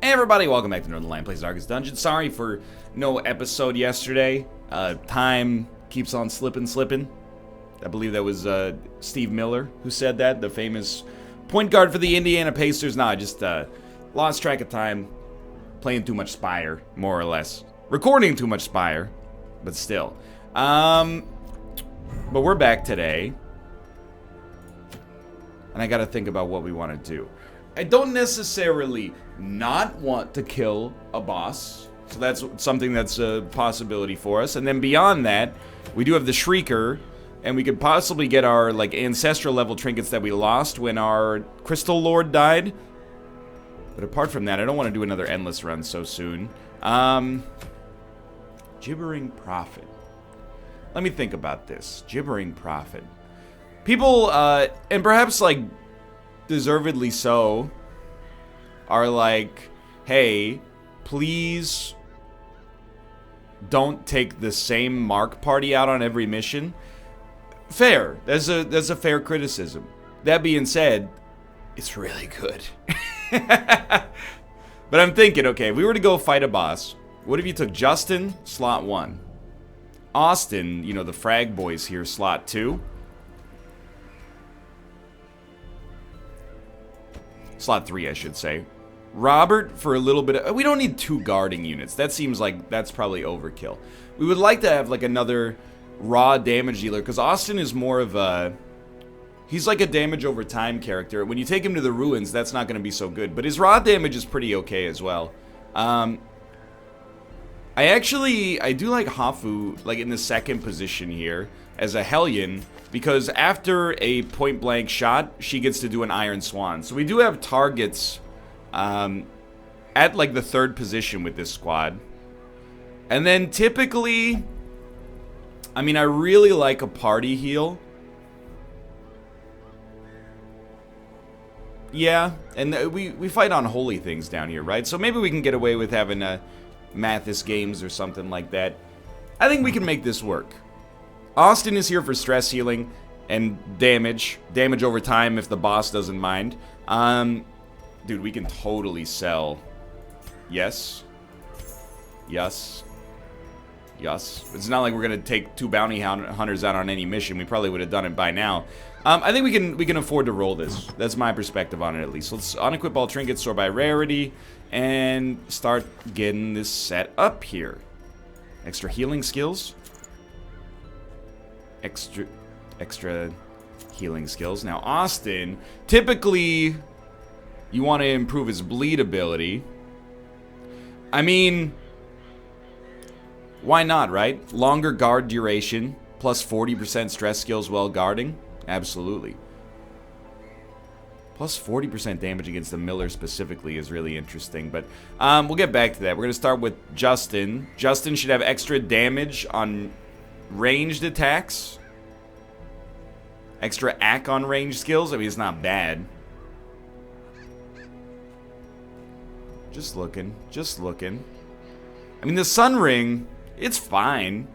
Hey everybody, welcome back to Northernlion Plays Darkest Dungeon. Sorry for no episode yesterday. Time keeps on slipping. I believe that was Steve Miller who said that, the famous point guard for the Indiana Pacers. I just lost track of time, playing too much Spire, more or less. Recording too much Spire, but still. But we're back today. And I gotta think about what we want to do. I don't necessarily not want to kill a boss, so that's something that's a possibility for us. And then beyond that, we do have the Shrieker, and we could possibly get our like ancestral level trinkets that we lost when our Crystal Lord died. But apart from that, I don't want to do another endless run so soon. Gibbering Prophet. Let me think about this. Gibbering Prophet. People, and perhaps like deservedly so, are like, hey, please don't take the same Mark party out on every mission. Fair. That's a fair criticism. That being said, it's really good. But I'm thinking, okay, if we were to go fight a boss, what if you took Justin, slot 1? Austin, you know, the frag boys here, slot 2. Slot 3, I should say. Robert for a little bit of... We don't need 2 guarding units. That seems like that's probably overkill. We would like to have like another raw damage dealer, because Austin is more of a... He's like a damage over time character. When you take him to the ruins, that's not going to be so good. But his raw damage is pretty okay as well. I do like Hafu, like in the second position here, as a Hellion, because after a point-blank shot, she gets to do an Iron Swan. So we do have targets at like the 3rd position with this squad. And then typically, I mean, I really like a party heal. Yeah, and we fight on holy things down here, right? So maybe we can get away with having Mathis games or something like that. I think we can make this work. Austin is here for stress healing and damage over time if the boss doesn't mind. Dude, we can totally sell. Yes. Yes. Yes. It's not like we're gonna take 2 bounty hunters out on any mission. We probably would have done it by now. I think we can afford to roll this. That's my perspective on it, at least. Let's unequip all trinkets, sort by rarity, and start getting this set up here. Extra healing skills. Extra healing skills. Now, Austin, typically, you want to improve his bleed ability. I mean, why not, right? Longer guard duration, plus 40% stress skills while guarding. Absolutely. Plus 40% damage against the Miller specifically is really interesting, but we'll get back to that. We're going to start with Justin. Justin should have extra damage on ranged attacks. Extra AC on ranged skills. I mean, it's not bad. Just looking. I mean, the Sun Ring, it's fine.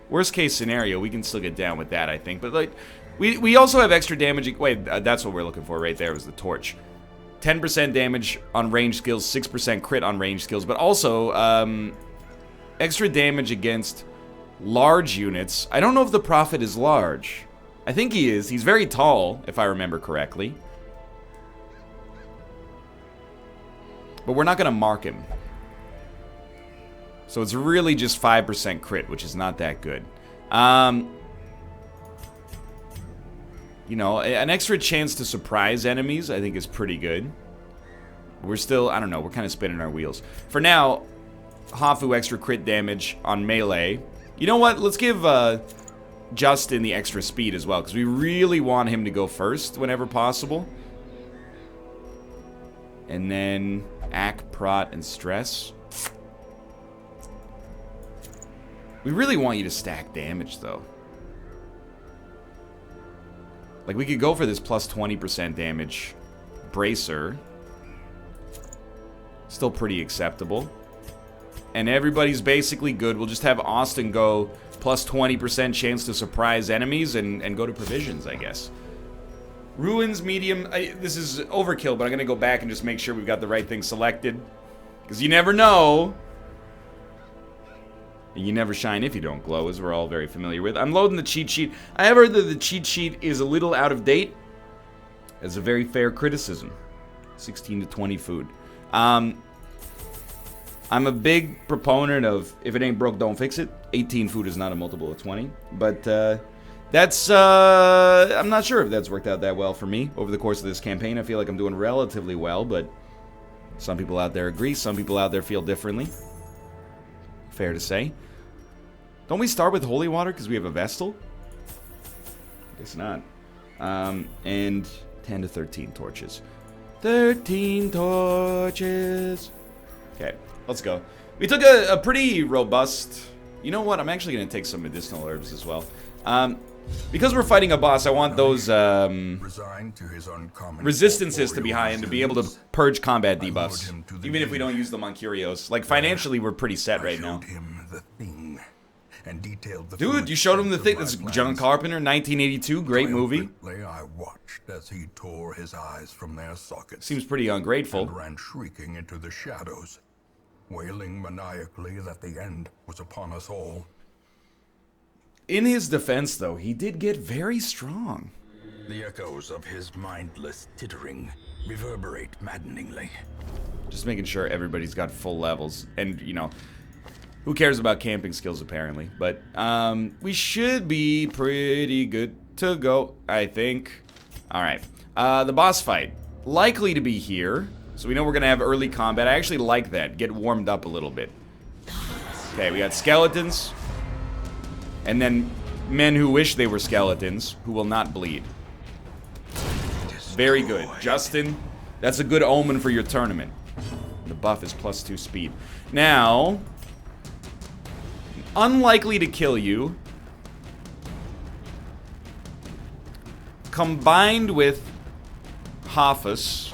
Worst case scenario, we can still get down with that, I think. But, like, we also have extra damage. Wait, that's what we're looking for right there, was the torch. 10% damage on ranged skills, 6% crit on ranged skills, but also extra damage against large units. I don't know if the Prophet is large. I think he is. He's very tall, if I remember correctly. But we're not going to mark him. So it's really just 5% crit, which is not that good. You know, an extra chance to surprise enemies, I think, is pretty good. We're still, I don't know, we're kind of spinning our wheels. For now, Hafu extra crit damage on melee. You know what? Let's give Justin the extra speed as well, because we really want him to go first whenever possible. And then AC, Prot, and Stress. We really want you to stack damage, though. Like, we could go for this plus 20% damage bracer. Still pretty acceptable. And everybody's basically good. We'll just have Austin go plus 20% chance to surprise enemies and go to provisions, I guess. Ruins, medium. This is overkill, but I'm going to go back and just make sure we've got the right thing selected. Because you never know. And you never shine if you don't glow, as we're all very familiar with. I'm loading the cheat sheet. I have heard that the cheat sheet is a little out of date. That's a very fair criticism. 16 to 20 food. I'm a big proponent of, if it ain't broke, don't fix it. 18 food is not a multiple of 20. But that's, I'm not sure if that's worked out that well for me over the course of this campaign. I feel like I'm doing relatively well, but some people out there agree. Some people out there feel differently. Fair to say. Don't we start with holy water because we have a Vestal? Guess not. And 10 to 13 torches. 13 torches. Okay, let's go. We took a pretty robust... You know what? I'm actually going to take some medicinal herbs as well. Because we're fighting a boss, I want those resistances to be high and to be able to purge combat debuffs. Even if we don't use them on Curios. Like, financially, we're pretty set right now. Dude, you showed him the thing. That's John Carpenter, 1982. Great movie. I watched as he tore his eyes from their sockets. Seems pretty ungrateful. And ran shrieking into the shadows, wailing maniacally that the end was upon us all. In his defense, though, he did get very strong. The echoes of his mindless tittering reverberate maddeningly. Just making sure everybody's got full levels. And, you know, who cares about camping skills, apparently. But, we should be pretty good to go, I think. Alright. The boss fight. Likely to be here. So we know we're going to have early combat. I actually like that. Get warmed up a little bit. Okay, we got skeletons. And then men who wish they were skeletons, who will not bleed. Very good. Justin, that's a good omen for your tournament. The buff is +2 speed. Now, unlikely to kill you. Combined with Hafus,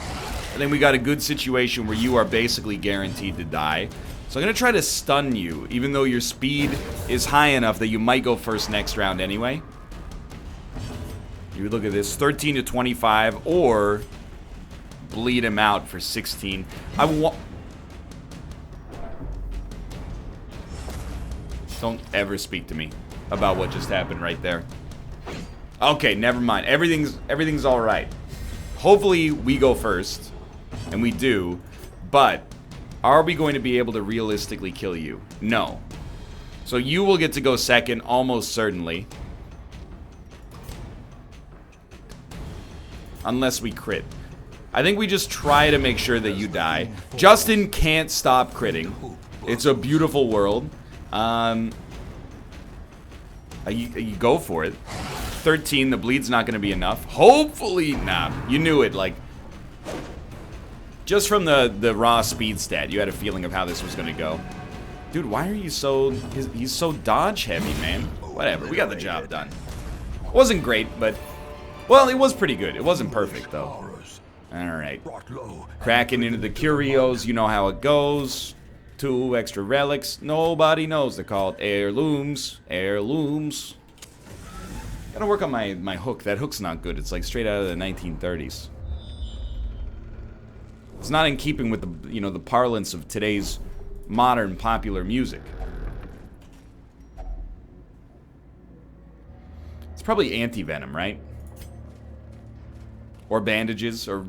and then we got a good situation where you are basically guaranteed to die. So I'm going to try to stun you, even though your speed is high enough that you might go first next round anyway. You look at this, 13 to 25, or bleed him out for 16. Don't ever speak to me about what just happened right there. Okay, never mind. Everything's all right. Hopefully we go first, and we do, but are we going to be able to realistically kill you? No. So you will get to go second, almost certainly. Unless we crit. I think we just try to make sure that you die. Justin can't stop critting. It's a beautiful world. You go for it. 13, the bleed's not going to be enough. Hopefully, nah. You knew it, like... Just from the raw speed stat, you had a feeling of how this was going to go. Dude, why are you so... He's so dodge heavy, man. Whatever, we got the job done. Wasn't great, but... Well, it was pretty good. It wasn't perfect, though. Alright. Cracking into the curios, you know how it goes. 2 extra relics. Nobody knows. They're called heirlooms. Heirlooms. Gotta work on my hook. That hook's not good. It's like straight out of the 1930s. It's not in keeping with the, you know, the parlance of today's modern popular music. It's probably anti-venom, right? Or bandages, or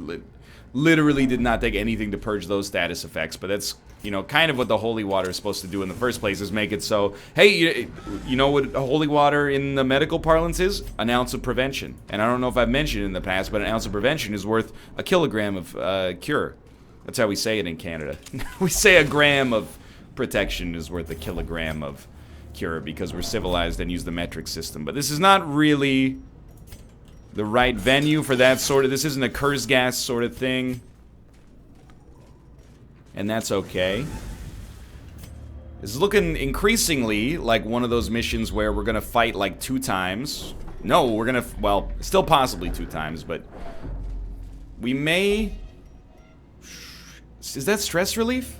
literally did not take anything to purge those status effects, but that's, you know, kind of what the holy water is supposed to do in the first place, is make it so, hey, you know what holy water in the medical parlance is? An ounce of prevention. And I don't know if I've mentioned it in the past, but an ounce of prevention is worth a kilogram of cure. That's how we say it in Canada. We say a gram of protection is worth a kilogram of cure because we're civilized and use the metric system. But this is not really the right venue for that sort of... This isn't a curse gas sort of thing. And that's okay. It's looking increasingly like one of those missions where we're gonna fight like 2 times. No, we're gonna... Well, still possibly 2 times, but... We may... Is that stress relief?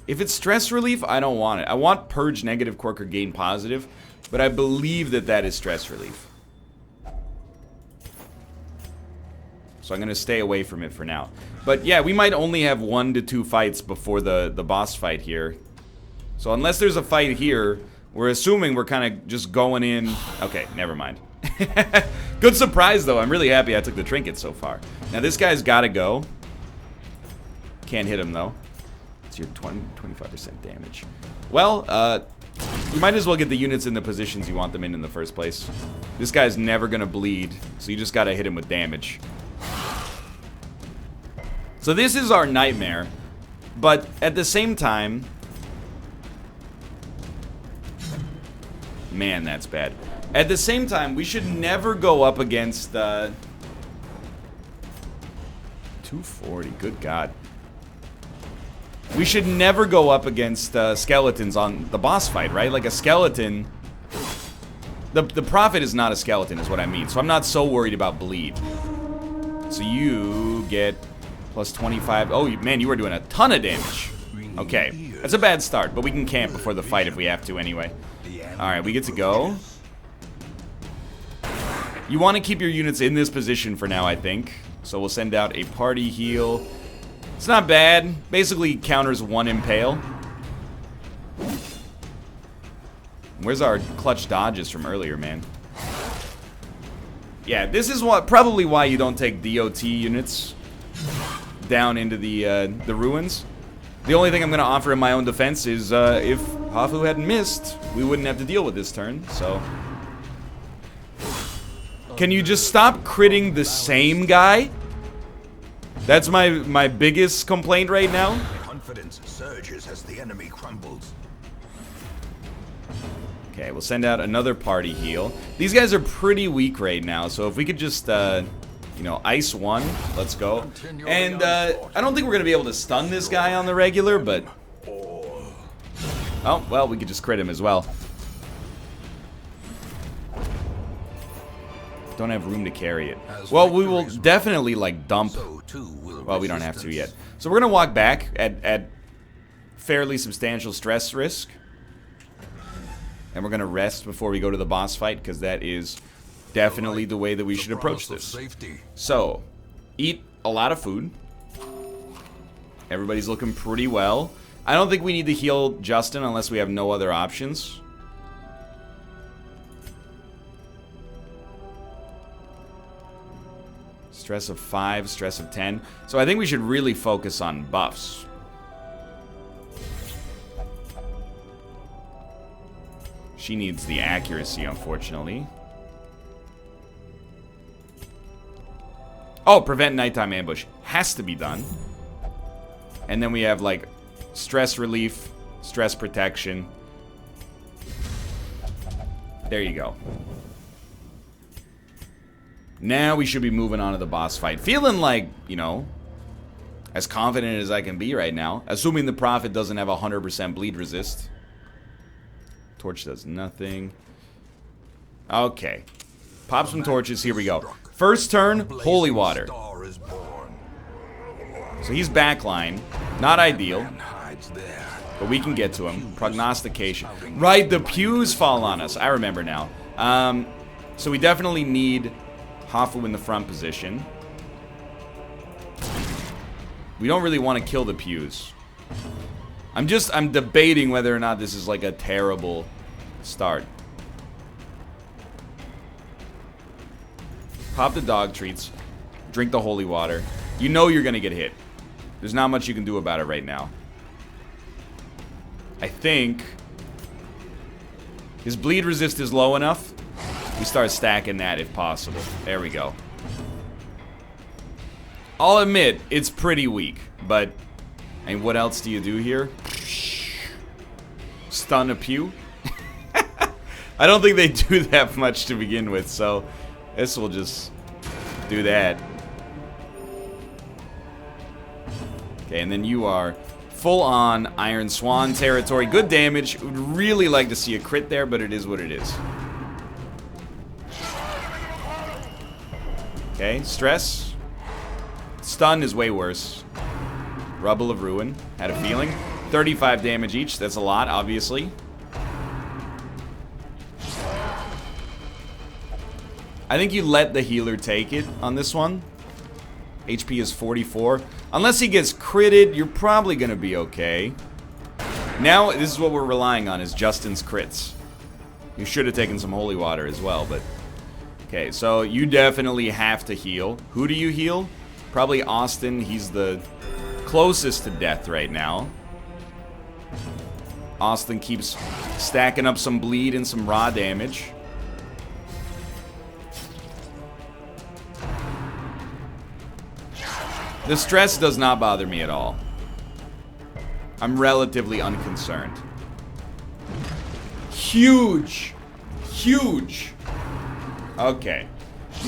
If it's stress relief, I don't want it. I want purge negative, quirk, or gain positive, but I believe that that is stress relief. So I'm going to stay away from it for now. But yeah, we might only have 1 to 2 fights before the boss fight here. So unless there's a fight here, we're assuming we're kind of just going in. Okay, never mind. Good surprise, though. I'm really happy I took the trinket so far. Now, this guy's got to go. Can't hit him, though. It's your 25% damage. Well, you might as well get the units in the positions you want them in the first place. This guy's never going to bleed, so you just got to hit him with damage. So this is our nightmare, but at the same time... Man, that's bad. At the same time, we should never go up against... 240, good God. We should never go up against skeletons on the boss fight, right? Like a skeleton... The prophet is not a skeleton, is what I mean. So I'm not so worried about bleed. So you get plus 25... Oh, man, you were doing a ton of damage. Okay, that's a bad start, but we can camp before the fight if we have to anyway. Alright, we get to go. You want to keep your units in this position for now, I think. So we'll send out a party heal. It's not bad. Basically counters 1 impale. Where's our clutch dodges from earlier, man? Yeah, this is probably why you don't take DOT units down into the ruins. The only thing I'm going to offer in my own defense is if Hafu hadn't missed, we wouldn't have to deal with this turn, so... Can you just stop critting the same guy? That's my biggest complaint right now. Confidence surges as the enemy crumbles. Okay, we'll send out another party heal. These guys are pretty weak right now, so if we could just, you know, ice 1, let's go. And I don't think we're going to be able to stun this guy on the regular, but... Oh, well, we could just crit him as well. Don't have room to carry it. Well, we will definitely, like, dump... Well, we don't have to yet. So we're going to walk back at fairly substantial stress risk. And we're going to rest before we go to the boss fight, because that is definitely the way that we should approach this. So, eat a lot of food. Everybody's looking pretty well. I don't think we need to heal Justin unless we have no other options. Stress of 5, stress of 10. So I think we should really focus on buffs. She needs the accuracy, unfortunately. Oh, prevent nighttime ambush. Has to be done. And then we have, like, stress relief, stress protection. There you go. Now we should be moving on to the boss fight. Feeling like, you know, as confident as I can be right now. Assuming the prophet doesn't have 100% bleed resist. Torch does nothing. Okay. Pop some torches. Here we go. First turn, holy water. So he's backline. Not ideal. But we can get to him. Prognostication. Right, the pews fall on us. I remember now. So we definitely need Hafu in the front position. We don't really want to kill the pews. I'm debating whether or not this is like a terrible start. Pop the dog treats. Drink the holy water. You know you're gonna get hit. There's not much you can do about it right now. I think his bleed resist is low enough. We start stacking that if possible. There we go. I'll admit, it's pretty weak, but I mean, what else do you do here? Stun a pew? I don't think they do that much to begin with, so this will just do that. Okay, and then you are full on Iron Swan territory. Good damage. Would really like to see a crit there, but it is what it is. Okay, stress. Stun is way worse. Rubble of Ruin. Had a feeling. 35 damage each. That's a lot, obviously. I think you let the healer take it on this one. HP is 44. Unless he gets critted, you're probably going to be okay. Now, this is what we're relying on, is Justin's crits. You should have taken some holy water as well, but... Okay, so you definitely have to heal. Who do you heal? Probably Austin. He's the closest to death right now. Austin keeps stacking up some bleed and some raw damage. The stress does not bother me at all. I'm relatively unconcerned. Huge! Huge! Okay.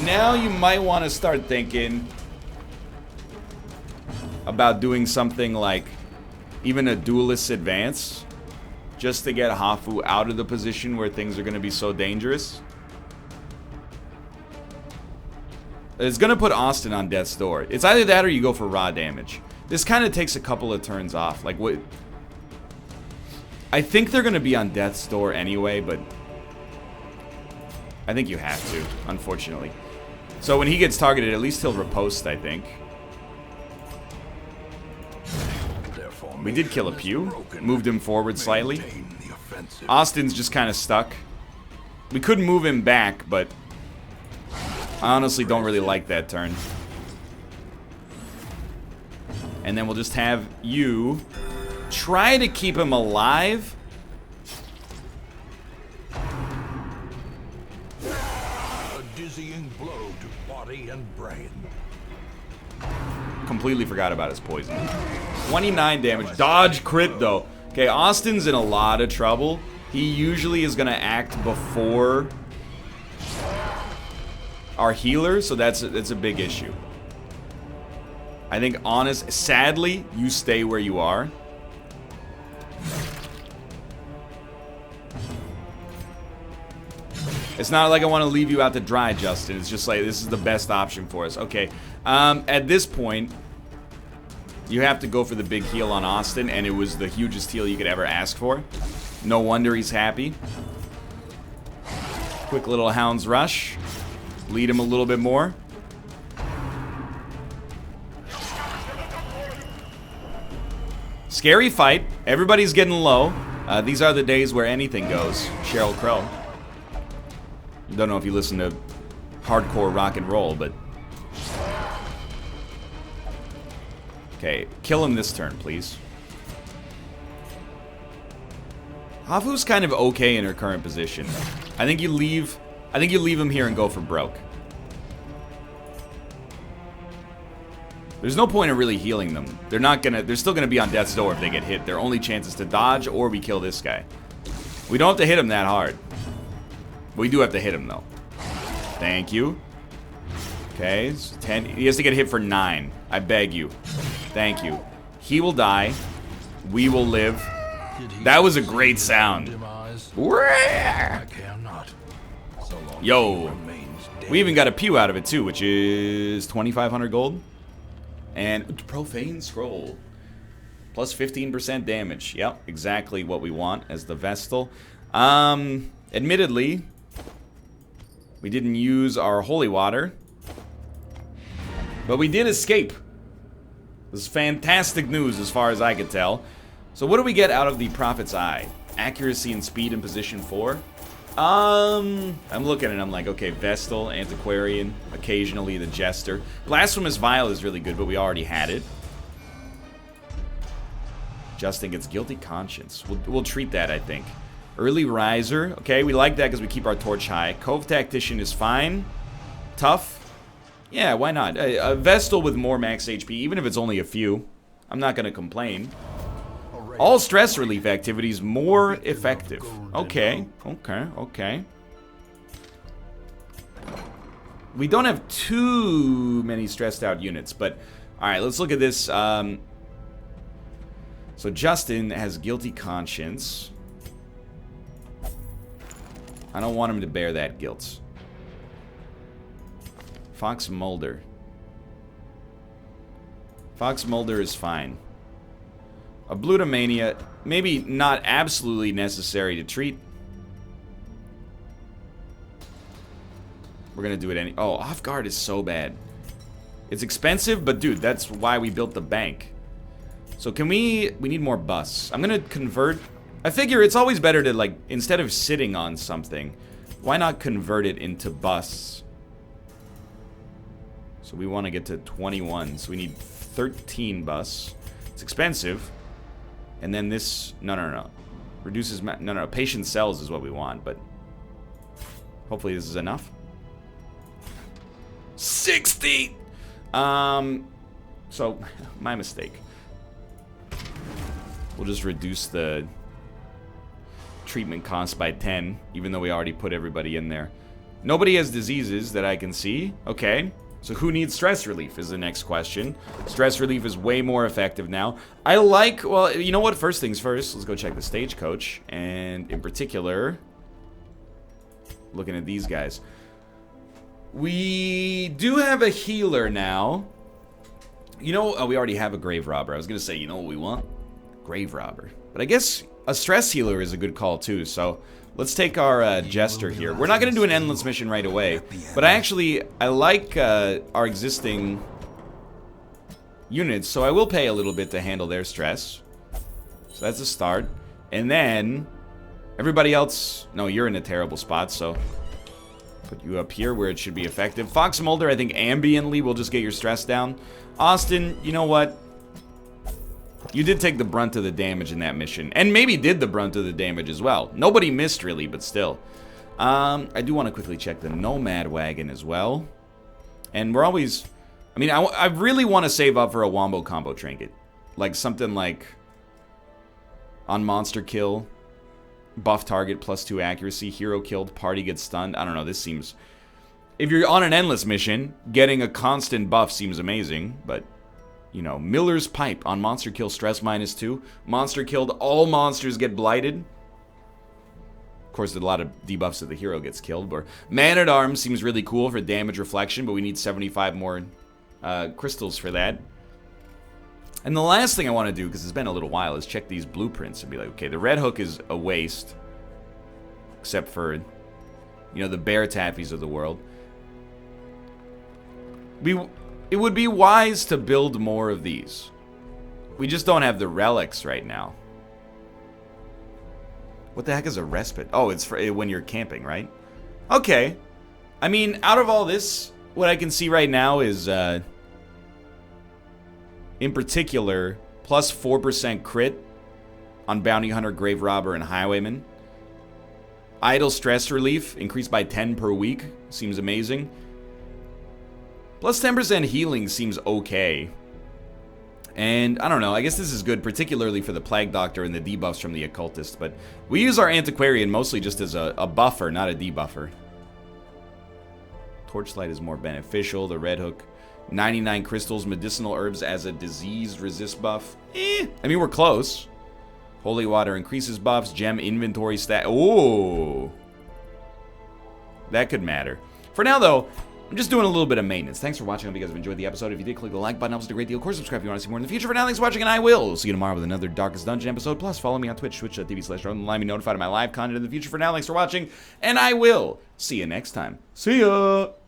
Now you might want to start thinking about doing something like even a duelist advance, just to get Hafu out of the position where things are going to be so dangerous. It's going to put Austin on death's door. It's either that or you go for raw damage. This kind of takes a couple of turns off. Like, what? I think they're going to be on death's door anyway, but I think you have to, unfortunately. So when he gets targeted, at least he'll riposte, I think. We did kill a pew. Moved him forward slightly. Austin's just kind of stuck. We could move him back, but I honestly don't really like that turn. And then we'll just have you try to keep him alive. A dizzying blow to body and brain. Completely forgot about his poison. 29 damage. Dodge crit, though. Okay, Austin's in a lot of trouble. He usually is going to act before our healer, so that's a big issue. I think, sadly, you stay where you are. It's not like I want to leave you out to dry, Justin. It's just like, this is the best option for us. Okay, at this point, you have to go for the big heal on Austin, and it was the hugest heal you could ever ask for. No wonder he's happy. Quick little Hound's Rush. Lead him a little bit more. Scary fight. Everybody's getting low. These are the days where anything goes. Sheryl Crow. Don't know if you listen to hardcore rock and roll, but... Okay, kill him this turn, please. Hafu's kind of okay in her current position. I think you leave him here and go for broke. There's no point in really healing them. They're still gonna be on death's door if they get hit. Their only chance is to dodge or we kill this guy. We don't have to hit him that hard. We do have to hit him though. Thank you. Okay, so 10. He has to get hit for 9. I beg you. Thank you. He will die. We will live. That was a great sound. Yo. We even got a pew out of it too, which is 2,500 gold. And profane scroll. Plus 15% damage. Yep, exactly what we want as the Vestal. Admittedly, we didn't use our holy water. But we did escape. This is fantastic news as far as I could tell. So what do we get out of the Prophet's Eye? Accuracy and speed in position 4. I'm looking and I'm like, okay, Vestal, Antiquarian, occasionally the Jester. Blasphemous Vial is really good, but we already had it. Justin gets Guilty Conscience. We'll treat that, I think. Early Riser. Okay, we like that because we keep our torch high. Cove Tactician is fine. Tough. Yeah, why not? A Vestal with more max HP, even if it's only a few. I'm not going to complain. All stress relief activities more effective. Okay, okay. We don't have too many stressed out units, but... Alright, let's look at this. So Justin has Guilty Conscience. I don't want him to bear that guilt. Fox Mulder. Fox Mulder is fine. A Blutomania, maybe not absolutely necessary to treat. We're gonna do it any... Oh, Off Guard is so bad. It's expensive, but dude, that's why we built the bank. So can we need more busts. I'm gonna convert. I figure it's always better to, like, instead of sitting on something, why not convert it into busts? So we want to get to 21, so we need 13 busts. It's expensive. And then this, no. Reduces, no, patient cells is what we want, but hopefully this is enough. 60! So, my mistake. We'll just reduce the treatment cost by 10, even though we already put everybody in there. Nobody has diseases that I can see. Okay. So who needs stress relief is the next question. Stress relief is way more effective now. I like, well, you know what? First things first, let's go check the stagecoach. And in particular, looking at these guys. We do have a healer now. You know, oh, we already have a grave robber. I was going to say, you know what we want? Grave robber. But I guess a stress healer is a good call too, so let's take our jester here. We're not going to do an endless mission right away, but I like our existing units, so I will pay a little bit to handle their stress. So that's a start. And then everybody else, no, you're in a terrible spot, so put you up here where it should be effective. Fox Mulder, I think ambiently will just get your stress down. Austin, you know what? You did take the brunt of the damage in that mission. And maybe did the brunt of the damage as well. Nobody missed, really, but still. I do want to quickly check the Nomad Wagon as well. And we're always... I mean, I really want to save up for a Wombo Combo Trinket. Like, something like... On monster kill, buff target, +2 accuracy, hero killed, party gets stunned. I don't know, this seems... If you're on an endless mission, getting a constant buff seems amazing, but... You know, Miller's Pipe on monster kill, stress -2. Monster killed, all monsters get blighted. Of course, there's a lot of debuffs if the hero gets killed. But Man-at-Arms seems really cool for damage reflection, but we need 75 more crystals for that. And the last thing I want to do, because it's been a little while, is check these blueprints and be like, okay, the Red Hook is a waste. Except for, you know, the bear taffies of the world. It would be wise to build more of these. We just don't have the relics right now. What the heck is a respite? Oh, it's for when you're camping, right? Okay. I mean, out of all this, what I can see right now is, in particular, +4% crit on Bounty Hunter, Grave Robber, and Highwayman. Idle stress relief, increased by 10 per week. Seems amazing. +10% healing seems okay. And, I don't know, I guess this is good, particularly for the Plague Doctor and the debuffs from the Occultist, but we use our Antiquarian mostly just as a buffer, not a debuffer. Torchlight is more beneficial, the Red Hook. 99 crystals, medicinal herbs as a disease resist buff. I mean, we're close. Holy Water increases buffs, gem inventory stat. Ooh. That could matter. For now, though, I'm just doing a little bit of maintenance. Thanks for watching. I hope you guys have enjoyed the episode. If you did, click the like button. Helps a great deal. Of course, subscribe if you want to see more in the future. For now, thanks for watching, and I will see you tomorrow with another Darkest Dungeon episode. Plus, follow me on Twitch, twitch.tv/Northernlion. Be notified of my live content in the future. For now, thanks for watching, and I will see you next time. See ya!